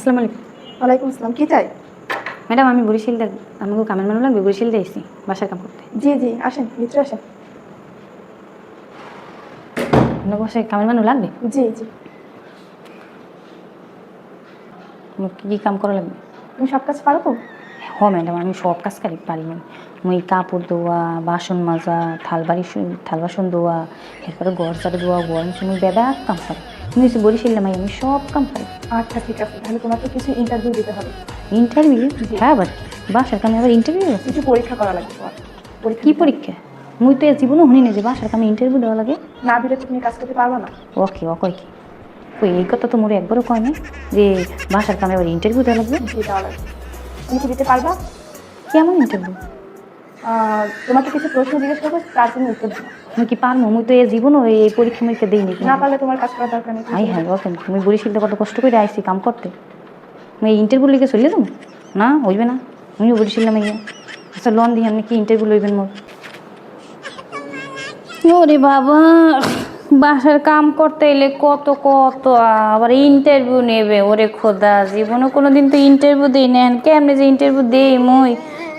আসসালামু আলাইকুম। ওয়ালাইকুম আসসালাম। কি চাই? ম্যাডাম আমি বরিশাল আমাকে কামের মানুষ লাগবে, বরিশাল এসেছি বাসার কাম করতে। জি জি, আসেন ভিতরে আসেন। আপনার বাসায় কামের মানুষ লাগবে? জি জি। আমার কী কী কাম করা লাগবে? তুমি সব কাজ পারো তো? হ ম্যাডাম, আমি সব কাজ পারি মানে মুই কাপড় ধোয়া, বাসন মাজা, থাল বাসন ধোয়া, এরপরে ঘর ঝাড়ু ধোয়া, গরম সময় বেদাত কাম পারি। তুমি হচ্ছে বরিশাল মাই, আমি সব কাম পারি। আচ্ছা ঠিক আছে, তাহলে তোমাকে কিছু ইন্টারভিউ দিতে হবে। ইন্টারভিউ? হ্যাঁ, আবার বাসার কামে আবার ইন্টারভিউ? কিছু পরীক্ষা করা লাগবে তোমার। কী পরীক্ষা? মুই তো এর জীবনও শুনি না যে বাসার কামে ইন্টারভিউ দেওয়া লাগে। না দিলে তুমি কাজ করতে পারবে না। ওকে ও কয় কি? ওই এই কথা তো মোরে একবারও কয় না যে বাসার কামে আবার ইন্টারভিউ দেওয়া লাগবে। জি দেওয়া লাগবে। তুমি কি দিতে পারবা? কেমন ইন্টারভিউ? তোমাকে কিছু প্রশ্ন জিজ্ঞেস করবো, তার তুমি উত্তর দেবো। আমি কি পারবো? মুই তো এর জীবনও এই পরীক্ষা মরীক্ষা দিইনি। না পারলে তোমার কাজ করার দরকার নেই। হাই হাই ওকে, তুমি বরিশালটা কত কষ্ট করে আইসি কাম করতে, আমি এই ইন্টারভিউ লিখে চলে যাবো? না হইবে না, আমিও বরিশাল নামে গিয়ে আচ্ছা লোন দিয়ে আপনি কি ইন্টারভিউ লইবেন মোর? ওরে বাবা, বাসার কাম করতে এলে কত কত আবার ইন্টারভিউ নেবে। ওরে খোদা, জীবনে কোনো দিন তো ইন্টারভিউ দিই নেন, কেমনি যে ইন্টারভিউ দেই মই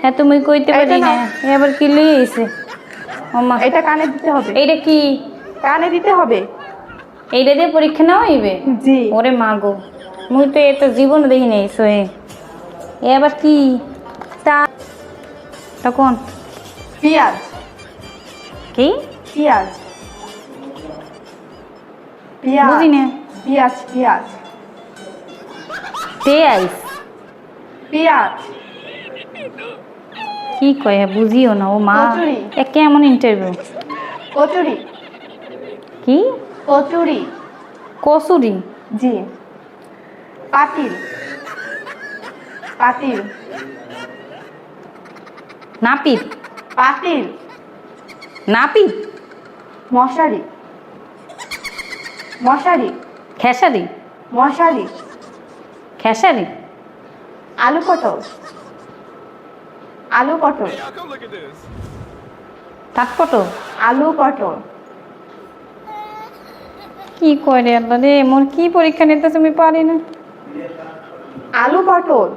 এত মই কইতে পারি না। এবার কি লইছে ওমা? এটা কানে দিতে হবে। এইটা কি? কানে দিতে হবে। এইটা দিয়ে পরীক্ষা নেওয়া হইবে? জি। ওরে মা গো, মুই তো এত জীবন দেখি নাই সোয়ে। এবার কি তা তখন পেঁয়াজ। কি পেঁয়াজ পেঁয়াজ বুঝি না। পেঁয়াজ পেঁয়াজ তেইশ? পেঁয়াজ কি কয় বুঝিও না ও মা। কচুরি। এ কেমন ইন্টারভিউ? কচুরি। কি কচুরি? কসুরি? জি। পাতিল। পাতিল। নাপিত? পাতিল। নাপিত? মশারি। মশারি। খেসারি? মশারি। খেসারি? আলু পটল। আলু পটল। তাকপটো? আলু পটল। কি কয় রে আল্লাহ রে, মোর কি পরীক্ষা নিতে তুমি পারি না। আলু পটল।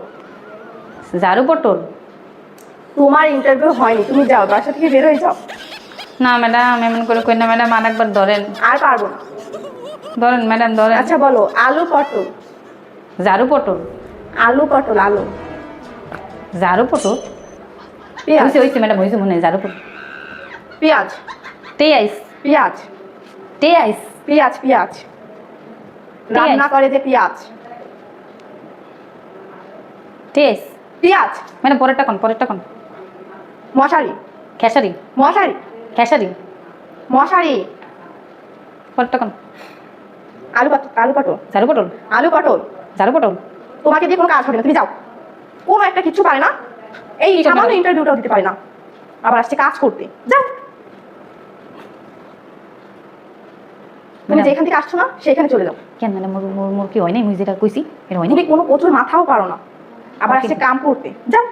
ঝাড়ু পটল? তোমার ইন্টারভিউ হয়নি, তুমি যাও, বাসা থেকে বের হয়ে যাও। না ম্যাডাম এমন করে কই না ম্যাডাম, আরেকবার ধরেন। আর পারবো না। ধরেন ম্যাডাম ধরেন। আচ্ছা বলো, আলু পটল। ঝাড়ু পটল? আলু পটল। আলু। ঝাড়ু পটল? পেঁয়াজ। হয়েছে হয়েছে ম্যাডাম হয়েছে মনে হয়, ঝাড়ু পটল। পেঁয়াজ। তেইশ? পেঁয়াজ। তেইশ? পেঁয়াজ। পেঁয়াজ রান্না করে যে পেঁয়াজ। তেইশ? পেঁয়াজ। ম্যাডাম পরেরটা কোন? পরেরটা কোন? মশারি। খেসারি? মশারি। খেসারি? মশারি। পরেরটা কোন? আলু পটল। আলু পটল। ঝাড়ু পটল? আলু পটল। ঝাড়ু পটল? তোমাকে দিয়ে কোনো কাজ হবে না, তুমি যাও। কোনো একটা কিছু পারে না, এই সামান্য ইন্টারভিউটাও দিতে পারে না, আবার আসছে কাজ করতে। যাও। তুমি যেখান থেকে আসছো না সেখানে চলে যাও। কেন ম্যাডাম মোর মোর মোর কি হয় নাই? মুই যেটা কইছি এটা হয় নাই? তুমি কোনো প্রচুর মাথাও পারো না, আবার আসছে কাম করতে। যাও।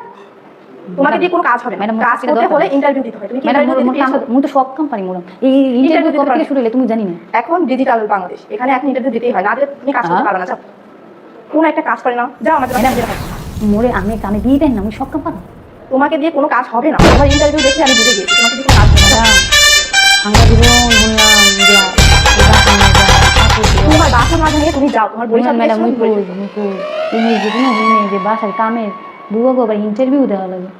তোমাকে দিয়ে কোনো কাজ হবে না, কাজ করতে হলে ইন্টারভিউ দিতে হয়। তুমি কি ইন্টারভিউ দিতে আসছো? মুই তো সব কাম পারি মোর। এই ইন্টারভিউ কবে থেকে শুরু হইলে তুমি জানি না? এখন ডিজিটাল বাংলাদেশ, এখানে এখন ইন্টারভিউ দিতেই হয়, না দিলে তুমি কাজ করতে পারো না। যাও। কোনো একটা কাজ করে না, যাও। আমাদের মোরে আমি কামে দিয়ে দেন না, আমি সব কাম পারো। তোমাকে দিয়ে কোনো কাজ হবে না, তোমার ইন্টারভিউ দেখে আমি বুঝে গেছি তোমাকে দিয়ে কোনো কাজ হবে না। আমরা জীবন শুনলাম যে তোমার বাসন মাজা নিয়ে তুমি যাও, তোমার বরিশাল ম্যাডাম মুই কই মুই কই এই জীবনে হইনি যে বাসার কামের বুয়া গো আবার ইন্টারভিউ দেওয়া লাগে।